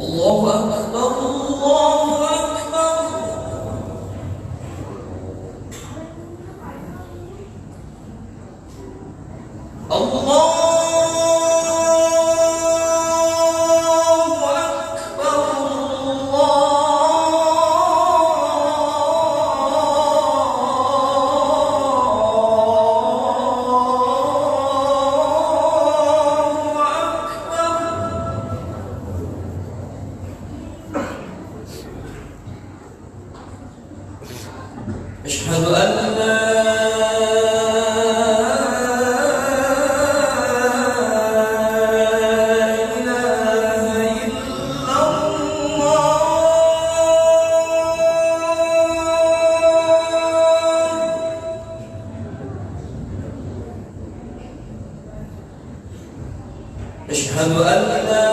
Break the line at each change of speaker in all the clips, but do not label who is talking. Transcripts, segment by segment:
الله أكبر الله أكبر. الله أشهد أن لا أشهد أن لا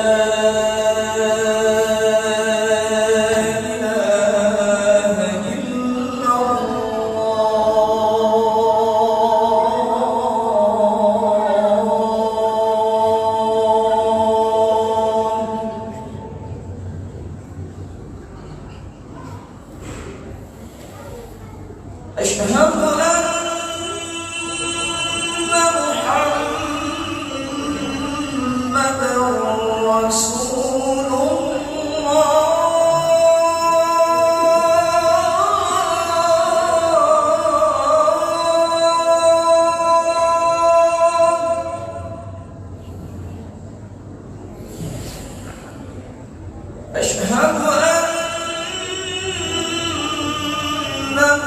أشهد أن محمدًا رسول الله. أشهد أن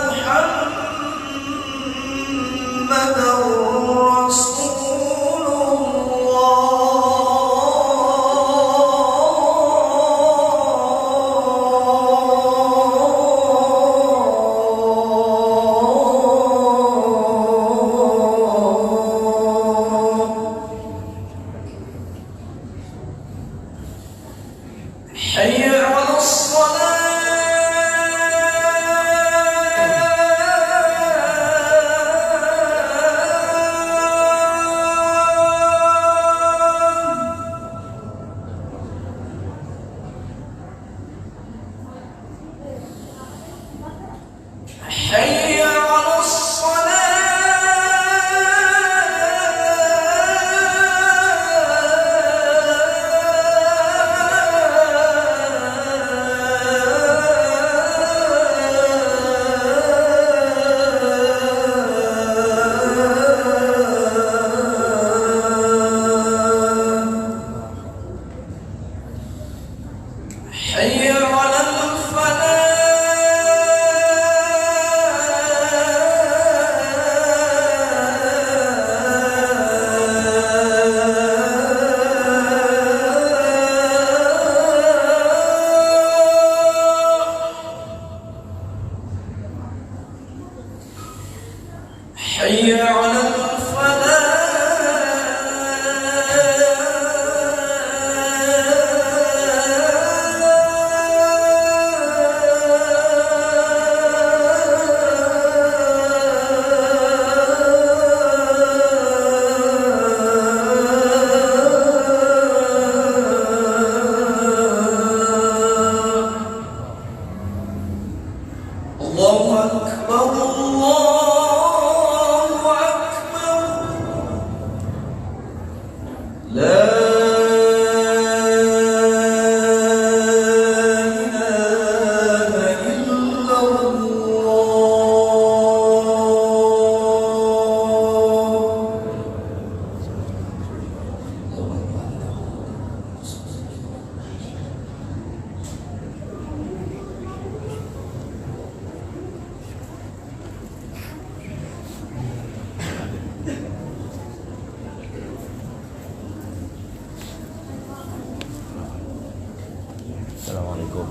محمدًا رسول الله. حي على الصلاة. حي على الصلاة. حي على الفلاح. حي على الفلاح. الله أكبر الله أكبر. لا إله إلا
Assalamualaikum.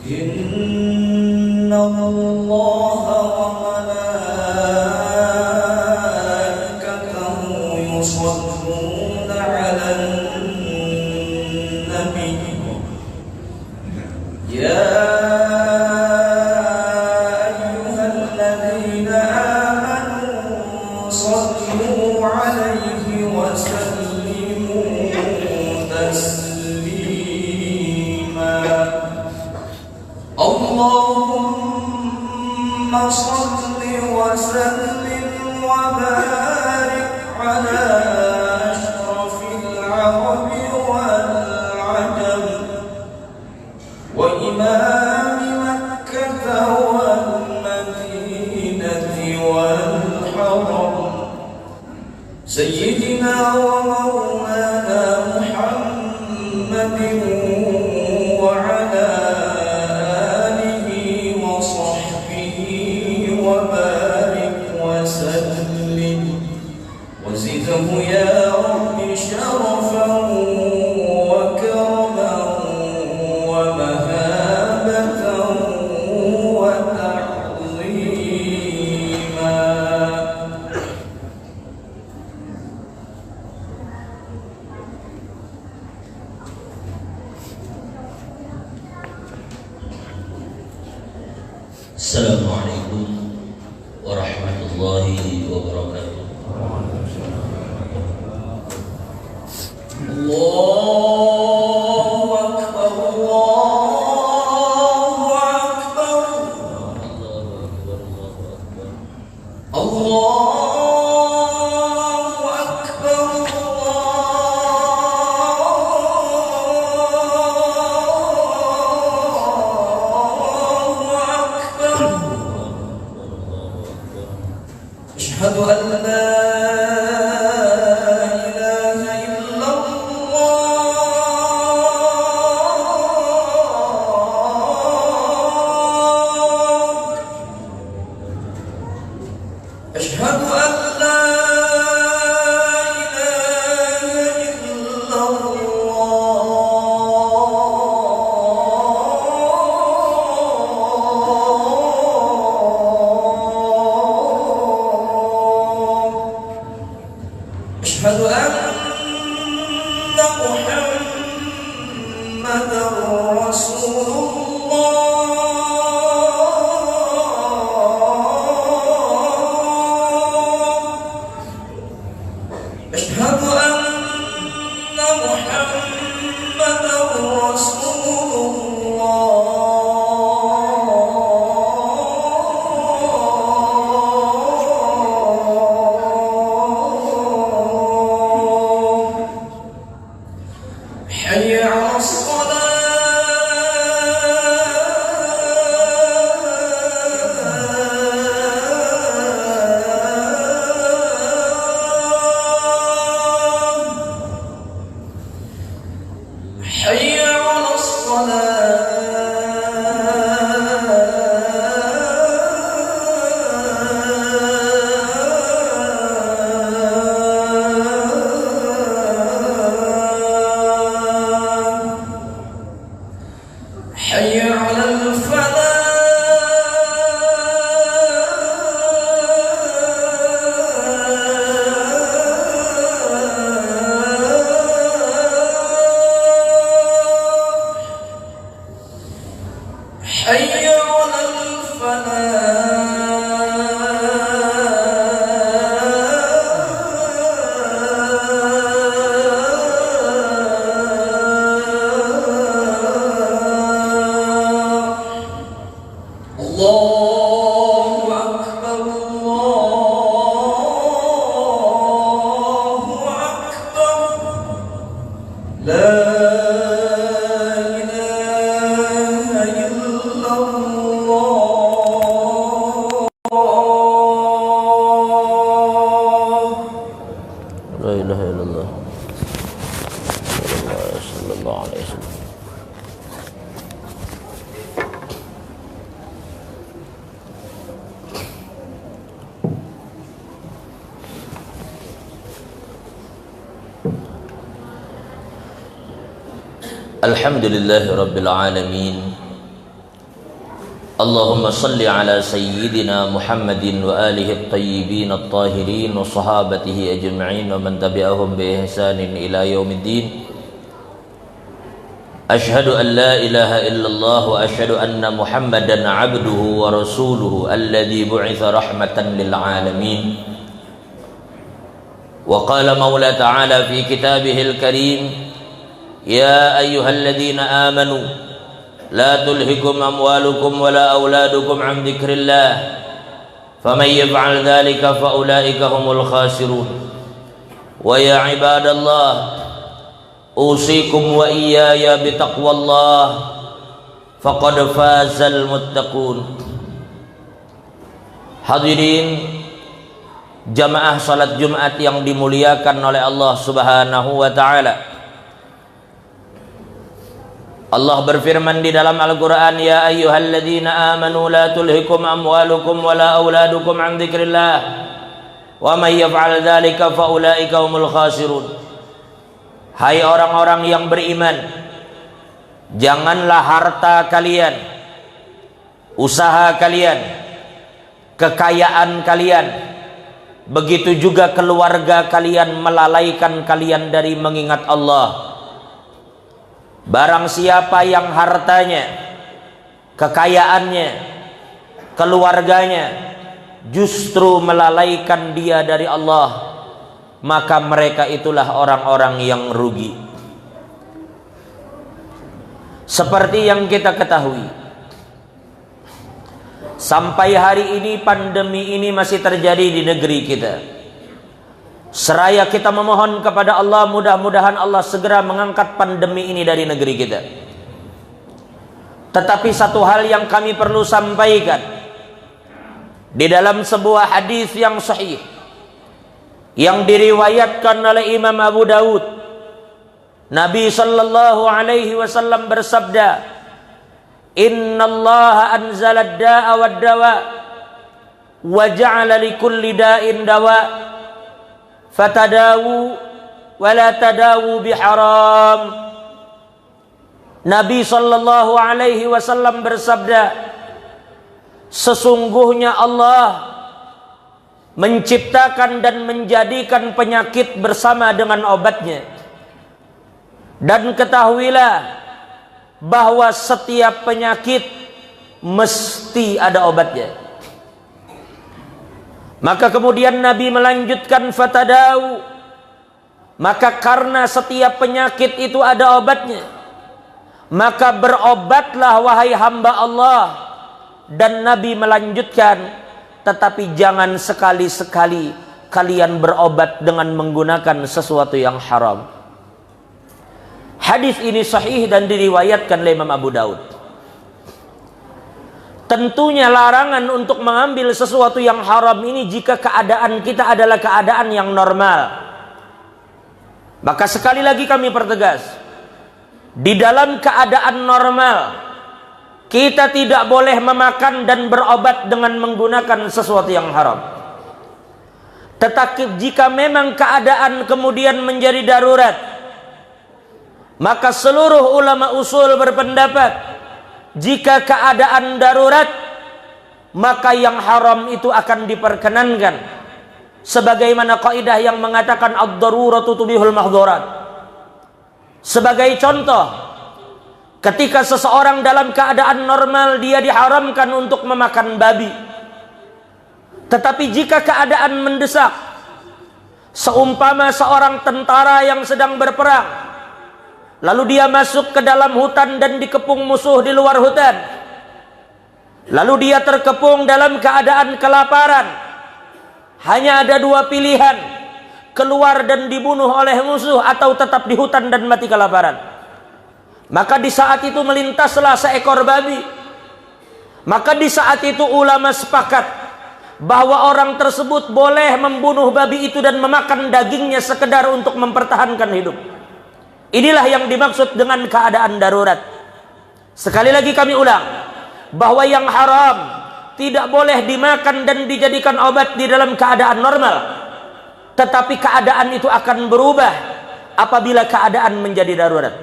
إن الله وملائكته يصلون على النبي يا أيها الذين آمنوا صلوا عليه وسلموا تسليما اللهم صل وسلم وبارك على أشرف العرب والعجم وإمام مكة والمدينة والحرم سيدنا ومولانا محمد وعلى آله وصحبه وبارك وسلم وزده يا رب شرفا وكرما ومهابة وتعظيما.
Assalamualaikum warahmatullahi wabarakatuh. Allahu Akbar, Allahu Akbar, Allahu Akbar, Allahu Akbar. أشهد أن لا إله إلا الله. أشهد أن لا إله إلا الله. أشهد أن محمدا رسول الله. أشهد أن محمدا رسول الله. حي على الصلاة. حي على الصلاة. حي على الفلاح. حي على الفلاح. الله أكبر، الله أكبر. لا إله إلا الله. La ilaha illallah. Sallallahu alaihi wasallam. Alhamdulillahi Rabbil Alamin. Allahumma salli ala Sayyidina Muhammadin wa alihi at-tayyibin at-tahirin wa sahabatihi ajma'in wa man tabi'ahum bi ihsanin ila yaumiddin. Ashhadu an la ilaha illallah wa ashhadu anna Muhammadan abduhu wa rasuluhu alladhi bu'itha rahmatan lil alamin. Wa qala Maula ta'ala fi kitabihil karim, ya ayyuhalladzina amanu la tulhikum amwalukum wala auladukum an dzikrillah faman yaf'al dzalika fa ulaika humul khasirun. Wa ya ibadallah usikum wa iyaya bitaqwallah faqad fazal muttaqun. Hadirin jamaah salat Jumat yang dimuliakan oleh Allah Subhanahu wa taala. Allah berfirman di dalam Al-Qur'an, ya ayyuhalladzina amanu la tulhikum amwalukum wala auladukum an dzikrillah wa may yaf'al dzalika fa ulaika humul khasirun. Hai orang-orang yang beriman, janganlah harta kalian, usaha kalian, kekayaan kalian, begitu juga keluarga kalian melalaikan kalian dari mengingat Allah. Barang siapa yang hartanya, kekayaannya, keluarganya justru melalaikan dia dari Allah, maka mereka itulah orang-orang yang rugi. Seperti yang kita ketahui, sampai hari ini pandemi ini masih terjadi di negeri kita. Seraya kita memohon kepada Allah, mudah-mudahan Allah segera mengangkat pandemi ini dari negeri kita. Tetapi satu hal yang kami perlu sampaikan, di dalam sebuah hadis yang sahih yang diriwayatkan oleh Imam Abu Daud, Nabi sallallahu alaihi wasallam bersabda, innallaha anzala ad-da'a wad-dawa wa ja'ala likulli da'in dawa fatadawu wa la tadawu biharam. Nabi sallallahu alaihi wasallam bersabda, sesungguhnya Allah menciptakan dan menjadikan penyakit bersama dengan obatnya. Dan ketahuilah bahwa setiap penyakit mesti ada obatnya. Maka kemudian Nabi melanjutkan fatadau, maka karena setiap penyakit itu ada obatnya, maka berobatlah wahai hamba Allah. Dan Nabi melanjutkan, tetapi jangan sekali-sekali kalian berobat dengan menggunakan sesuatu yang haram. Hadis ini sahih dan diriwayatkan oleh Imam Abu Daud. Tentunya larangan untuk mengambil sesuatu yang haram ini jika keadaan kita adalah keadaan yang normal. Maka sekali lagi kami pertegas, di dalam keadaan normal kita tidak boleh memakan dan berobat dengan menggunakan sesuatu yang haram. Tetapi jika memang keadaan kemudian menjadi darurat, maka seluruh ulama usul berpendapat, jika keadaan darurat, maka yang haram itu akan diperkenankan. Sebagaimana kaidah yang mengatakan ad-daruratu tubihul mahdhurat. Sebagai contoh, ketika seseorang dalam keadaan normal dia diharamkan untuk memakan babi. Tetapi jika keadaan mendesak, seumpama seorang tentara yang sedang berperang, lalu dia masuk ke dalam hutan dan dikepung musuh di luar hutan, lalu dia terkepung dalam keadaan kelaparan, hanya ada dua pilihan, keluar dan dibunuh oleh musuh atau tetap di hutan dan mati kelaparan. Maka di saat itu melintaslah seekor babi. Maka di saat itu ulama sepakat bahwa orang tersebut boleh membunuh babi itu dan memakan dagingnya sekedar untuk mempertahankan hidup. Inilah yang dimaksud dengan keadaan darurat. Sekali lagi kami ulang, bahwa yang haram tidak boleh dimakan dan dijadikan obat di dalam keadaan normal. Tetapi keadaan itu akan berubah apabila keadaan menjadi darurat.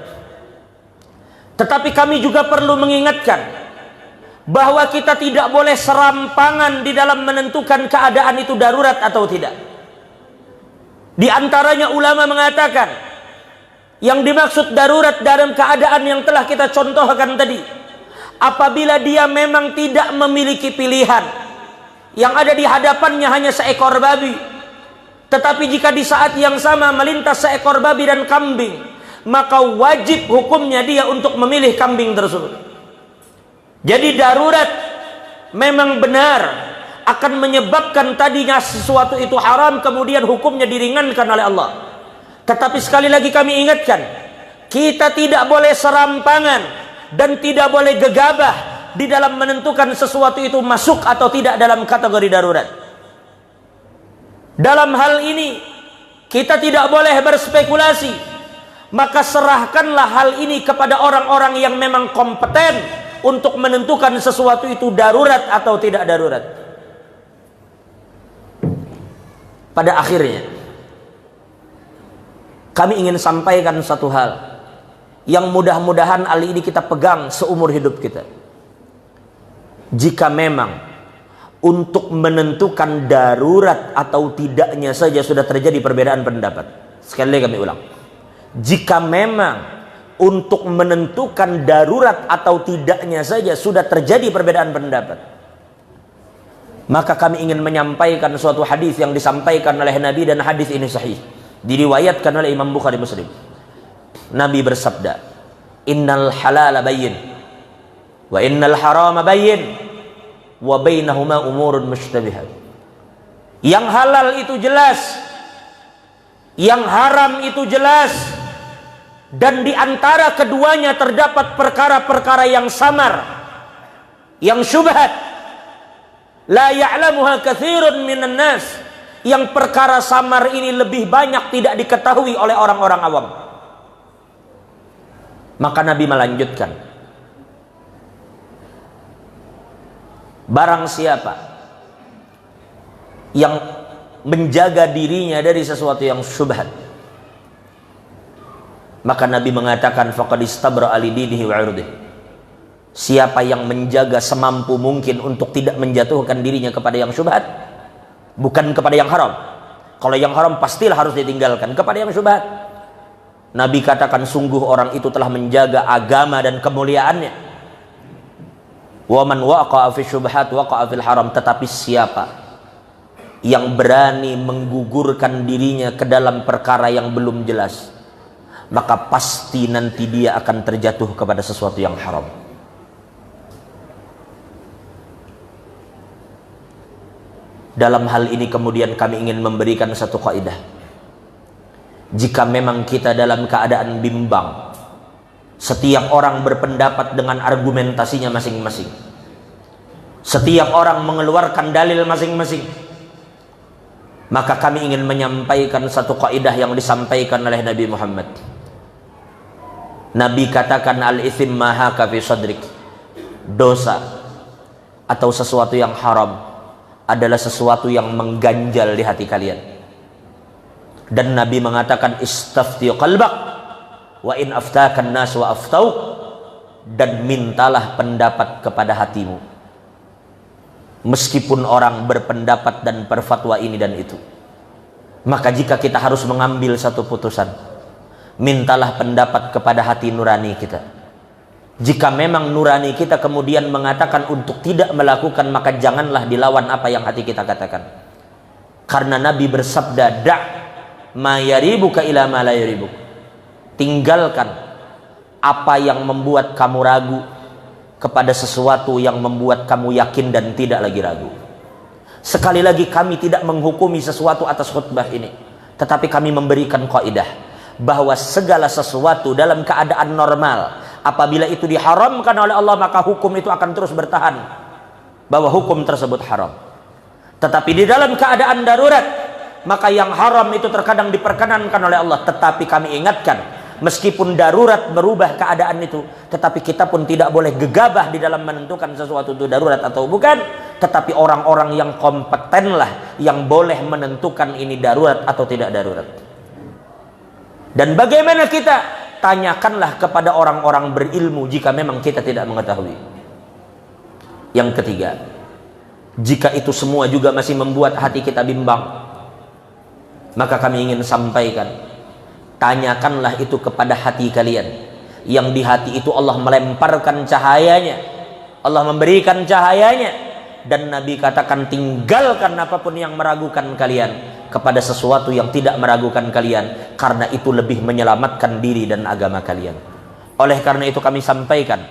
Tetapi kami juga perlu mengingatkan bahwa kita tidak boleh serampangan di dalam menentukan keadaan itu darurat atau tidak. Di antaranya ulama mengatakan yang dimaksud darurat dalam keadaan yang telah kita contohkan tadi, apabila dia memang tidak memiliki pilihan, yang ada di hadapannya hanya seekor babi, tetapi jika di saat yang sama melintas seekor babi dan kambing, maka wajib hukumnya dia untuk memilih kambing tersebut. Jadi darurat memang benar akan menyebabkan tadinya sesuatu itu haram, kemudian hukumnya diringankan oleh Allah. Tetapi sekali lagi kami ingatkan, kita tidak boleh serampangan dan tidak boleh gegabah di dalam menentukan sesuatu itu masuk atau tidak dalam kategori darurat. Dalam hal ini kita tidak boleh berspekulasi. Maka serahkanlah hal ini kepada orang-orang yang memang kompeten untuk menentukan sesuatu itu darurat atau tidak darurat. Pada akhirnya kami ingin sampaikan satu hal yang mudah-mudahan hal ini kita pegang seumur hidup kita. Jika memang untuk menentukan darurat atau tidaknya saja sudah terjadi perbedaan pendapat. Sekali lagi kami ulang. Jika memang untuk menentukan darurat atau tidaknya saja sudah terjadi perbedaan pendapat, maka kami ingin menyampaikan suatu hadis yang disampaikan oleh Nabi, dan hadis ini sahih, diriwayatkan oleh Imam Bukhari Muslim. Nabi bersabda, innal halala bayyin wa innal harama bayyin wa bainahuma umurun mushtabihat. Yang halal itu jelas, yang haram itu jelas, dan di antara keduanya terdapat perkara-perkara yang samar, yang syubhat, la ya'lamuha katsirun minan nas, yang perkara samar ini lebih banyak tidak diketahui oleh orang-orang awam. Maka Nabi melanjutkan, barang siapa yang menjaga dirinya dari sesuatu yang syubhat, maka Nabi mengatakan faqad istabra li dinihi wa 'irdihi. Siapa yang menjaga semampu mungkin untuk tidak menjatuhkan dirinya kepada yang syubhat, bukan kepada yang haram. Kalau yang haram pastilah harus ditinggalkan, kepada yang syubhat. Nabi katakan sungguh orang itu telah menjaga agama dan kemuliaannya. Wa man waqa'a fi syubhat waqa'a fil haram. Tetapi siapa yang berani menggugurkan dirinya ke dalam perkara yang belum jelas, maka pasti nanti dia akan terjatuh kepada sesuatu yang haram. Dalam hal ini kemudian kami ingin memberikan satu kaidah. Jika memang kita dalam keadaan bimbang, setiap orang berpendapat dengan argumentasinya masing-masing, setiap orang mengeluarkan dalil masing-masing, maka kami ingin menyampaikan satu kaidah yang disampaikan oleh Nabi Muhammad. Nabi katakan al-ithim ma haka fi sadrik. Dosa atau sesuatu yang haram adalah sesuatu yang mengganjal di hati kalian. Dan Nabi mengatakan istafti qalbak wa in aftakan nas wa aftauk, dan mintalah pendapat kepada hatimu meskipun orang berpendapat dan berfatwa ini dan itu. Maka jika kita harus mengambil satu putusan, mintalah pendapat kepada hati nurani kita. Jika memang nurani kita kemudian mengatakan untuk tidak melakukan, maka janganlah dilawan apa yang hati kita katakan. Karena Nabi bersabda, da' ma yaribuka ila ma la yaribuk. Tinggalkan apa yang membuat kamu ragu kepada sesuatu yang membuat kamu yakin dan tidak lagi ragu. Sekali lagi kami tidak menghukumi sesuatu atas khutbah ini, tetapi kami memberikan kaidah bahwa segala sesuatu dalam keadaan normal, apabila itu diharamkan oleh Allah, maka hukum itu akan terus bertahan bahwa hukum tersebut haram. Tetapi di dalam keadaan darurat, maka yang haram itu terkadang diperkenankan oleh Allah. Tetapi kami ingatkan, meskipun darurat merubah keadaan itu, tetapi kita pun tidak boleh gegabah di dalam menentukan sesuatu itu darurat atau bukan. Tetapi orang-orang yang kompetenlah yang boleh menentukan ini darurat atau tidak darurat. Dan bagaimana kita tanyakanlah kepada orang-orang berilmu jika memang kita tidak mengetahui. Yang ketiga, jika itu semua juga masih membuat hati kita bimbang, maka kami ingin sampaikan, tanyakanlah itu kepada hati kalian. Yang di hati itu Allah melemparkan cahayanya, Allah memberikan cahayanya. Dan Nabi katakan, tinggalkan apapun yang meragukan kalian kepada sesuatu yang tidak meragukan kalian, karena itu lebih menyelamatkan diri dan agama kalian. Oleh karena itu kami sampaikan,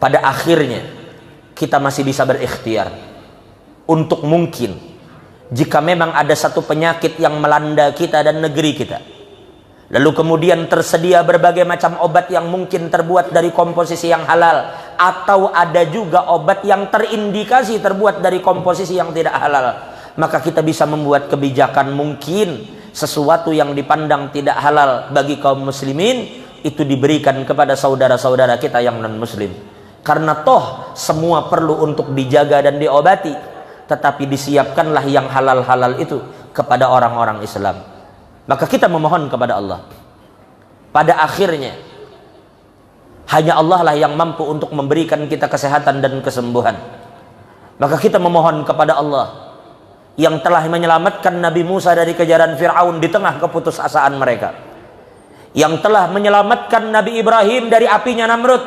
pada akhirnya kita masih bisa berikhtiar untuk mungkin jika memang ada satu penyakit yang melanda kita dan negeri kita, lalu kemudian tersedia berbagai macam obat yang mungkin terbuat dari komposisi yang halal, atau ada juga obat yang terindikasi terbuat dari komposisi yang tidak halal, maka kita bisa membuat kebijakan. Mungkin sesuatu yang dipandang tidak halal bagi kaum muslimin itu diberikan kepada saudara-saudara kita yang non muslim, karena toh semua perlu untuk dijaga dan diobati, tetapi disiapkanlah yang halal-halal itu kepada orang-orang Islam. Maka kita memohon kepada Allah, pada akhirnya hanya Allah lah yang mampu untuk memberikan kita kesehatan dan kesembuhan. Maka kita memohon kepada Allah yang telah menyelamatkan Nabi Musa dari kejaran Fir'aun di tengah keputusasaan mereka, yang telah menyelamatkan Nabi Ibrahim dari apinya Namrud,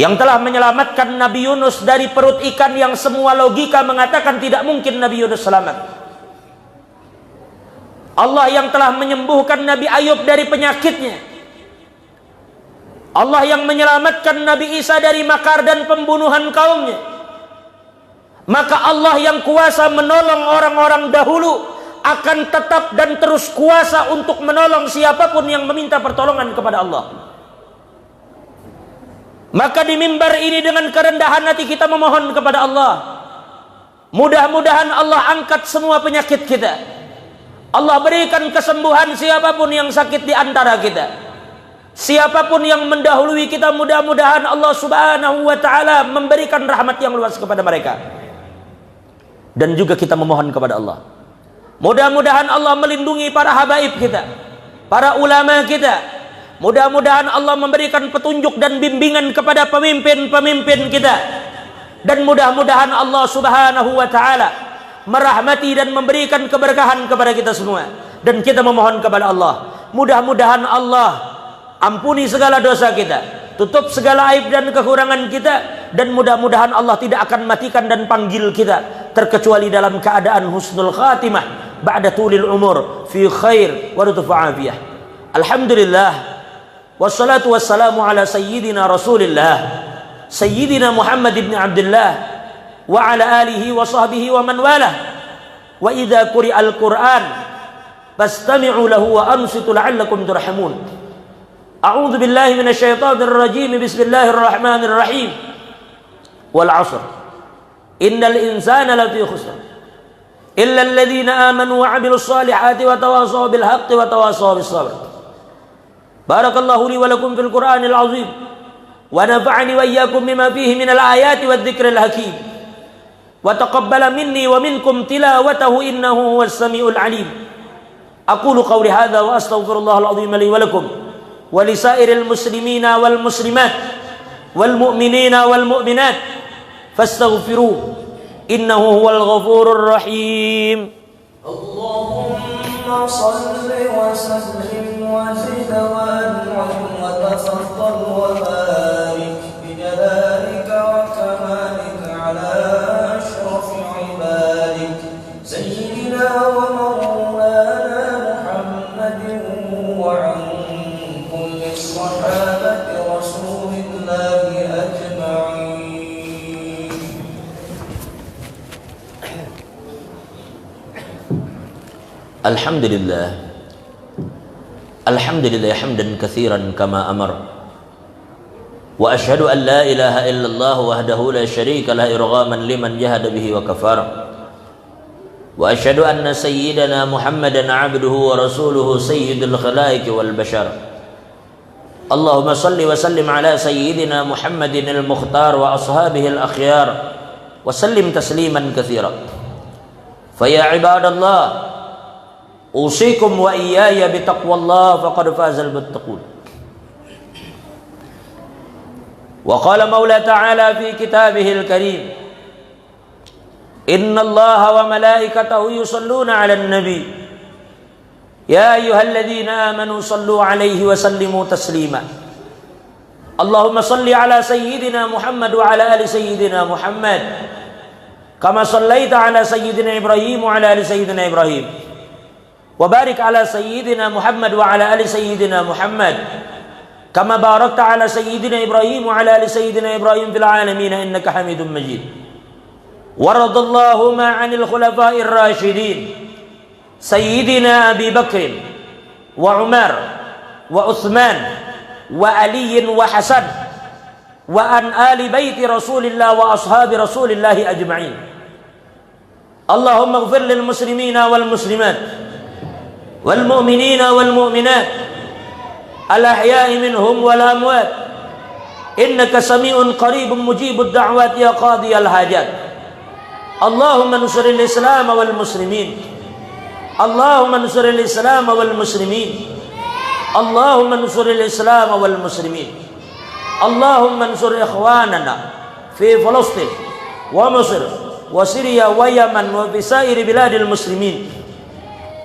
yang telah menyelamatkan Nabi Yunus dari perut ikan yang semua logika mengatakan tidak mungkin Nabi Yunus selamat. Allah yang telah menyembuhkan Nabi Ayub dari penyakitnya. Allah yang menyelamatkan Nabi Isa dari makar dan pembunuhan kaumnya. Maka Allah yang kuasa menolong orang-orang dahulu akan tetap dan terus kuasa untuk menolong siapapun yang meminta pertolongan kepada Allah. Maka di mimbar ini dengan kerendahan hati kita memohon kepada Allah, mudah-mudahan Allah angkat semua penyakit kita. Allah berikan kesembuhan siapapun yang sakit di antara kita. Siapapun yang mendahului kita, mudah-mudahan Allah subhanahu wa ta'ala memberikan rahmat yang luas kepada mereka. Dan juga kita memohon kepada Allah, mudah-mudahan Allah melindungi para habaib kita, para ulama kita. Mudah-mudahan Allah memberikan petunjuk dan bimbingan kepada pemimpin-pemimpin kita. Dan mudah-mudahan Allah subhanahu wa ta'ala merahmati dan memberikan keberkahan kepada kita semua. Dan kita memohon kepada Allah, mudah-mudahan Allah ampuni segala dosa kita, tutup segala aib dan kekurangan kita, dan mudah-mudahan Allah tidak akan matikan dan panggil kita terkecuali dalam keadaan husnul khatimah ba'da tulil umur fi khair wa lutuf afiyah. Alhamdulillah wassalatu wassalamu ala sayyidina Rasulillah sayyidina Muhammad ibn Abdullah wa ala alihi wa sahbihi wa man walah. Wa idza quri'al Qur'an fastami'u lahu wa ansitu la'allakum turhamun. A'udzu billahi minasyaitonir rajim. Bismillahirrahmanirrahim. Wal 'ashr. Innal insana lafi khusr. Illa alladhina amanu wa 'amilus solihati wa tawassaw bil haqqi wa tawassaw bis sabr. Barakallahu li wa lakum fil Qur'anil 'azim. Wa nafa'ani wa iyyakum bima fihi minal ayati wadh-dhikril hakim. Wa taqabbala minni wa minkum tilawatahu innahu huwas samiul 'alim. Aqulu qawli hadza wa astaghfirullahal 'azim li wa lakum ولسائر المسلمين والمسلمات والمؤمنين والمؤمنات فاستغفروه إنه هو الغفور الرحيم.
اللهم صل وسلم وزد وأنعم وتفضل وبارك بجلالك وكمالك على أشرف عبادك سيدنا ومولانا محمد وعلى صحابة رسول الله أجمعين.
الحمد لله حمدا كثيرا كما أمر وأشهد أن لا إله إلا الله وحده لا شريك له إرغاما لمن جهد به وكفر وأشهد أن سيدنا محمدا عبده ورسوله سيد الخلائق والبشر. اللهم صل وسلم على سيدنا محمد المختار وأصحابه الأخيار وسلم تسليما كثيرا. فيا عباد الله Usikum wa iyaya bitaqwallah faqad fazal muttaqun. Wa qala Maula ta'ala fi kitabihil karim, Inna Allaha wa malaikatahu yusalluna 'alan nabi ya ayyuhalladzina amanu sallu 'alaihi wa sallimu taslima. Allahumma salli 'ala sayyidina Muhammad wa 'ala ali sayyidina Muhammad kama sallaita 'ala sayyidina Ibrahim wa 'ala ali sayyidina Ibrahim wa barik 'ala sayyidina Muhammad wa 'ala ali sayyidina Muhammad kama barakta 'ala sayyidina Ibrahim wa 'ala ali sayyidina Ibrahim fil 'alamin innaka Hamidum Majid. Waradallahu ma'anil khulafa'ir rasyidin sayyidina Abi Bakr wa Umar wa Utsman wa Ali wa Hasan wa an ali baiti Rasulillah wa ashabi Rasulillah ajma'in. Allahumma ighfir lil muslimina wal muslimat wal mu'minina wal mu'minat al ahya'i minhum wal amwat innaka sami'un qaribun mujibud da'wat ya qadiyal hajat. Allahumma nusril Islam wal muslimin, Allahumma nusril Islam wal muslimin, Allahumma nusril Islam wal muslimin, Allahumma ansur ikhwanana fi Palestin wa Mesir wa Syria wa Yaman wa fi sairi biladil muslimin.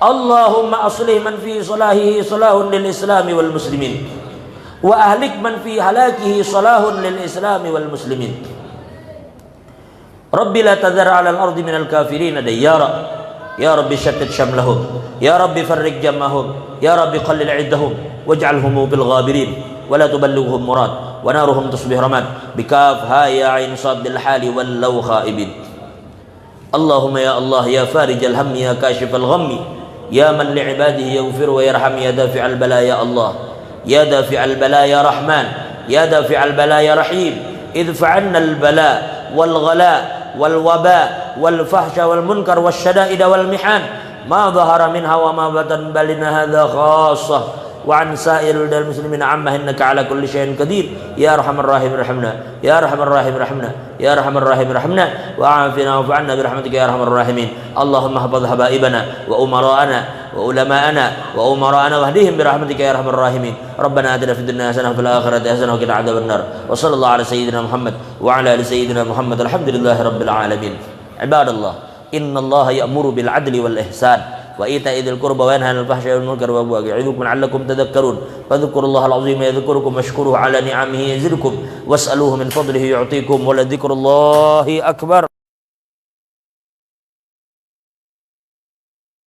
Allahumma aslih man fi salahihi salahun lil Islam wal muslimin wa ahlik man fi halakihi salahun lil Islam wal muslimin. Rabbi la tadhar 'ala al-ardi minal kafirin dayyara ya Rabbi shattit shamlahum ya Rabbi farriq jam'ahum ya Rabbi qallil 'iddahum waj'alhum bil ghabirin wa la tuballighhum murad wa naruhum tusbih ramad bikaf ha ya 'ain sad bil hali wal law khaibin. Allahumma ya Allah ya farijal hammi ya kashifal ghammi ya man li 'ibadihi yaghfir wa yarham ya dafi'al bala ya Allah ya dafi'al bala ya Rahman ya dafi'al bala ya Rahim idfa' 'anna al bala wal ghala wal waba wal fahsya wal munkar wasyada'id wal mihan ma dhahara minha wa ma batan balina hadza khassah wa an sa'iril muslimin amma innaka ala kulli syai'in qadir ya arhamar rahim rahimna ya arhamar rahim rahimna ya arhamar rahim rahimna wa afina wa fa'anna bi rahmatika ya arhamar rahimin. Allahumma hafadh habaibana wa umara'ana wa ulama'ana wa umara'ana wahdihim bi rahmatika ya arhamar rahimin. Rabbana atina fid dunya hasanah wa fil akhirati hasanah wa qina adzaban nar. Wa sallallahu ala sayyidina Muhammad wa ala ali sayyidina Muhammad alhamdulillahi rabbil alamin. Ibadallah, innallaha ya'muru bil adli wal ihsan wa ita'i dzil qurba wa yanha 'anil fahsya'i wal munkari wa baghi ya'idukum la'allakum tadhakkarun. Fadhkurullaha al-'azima yadhkurukum washkuruhu 'ala ni'amihi yazidkum was'aluhu min fadlihi yu'tikum wa la dzikrullahi akbar.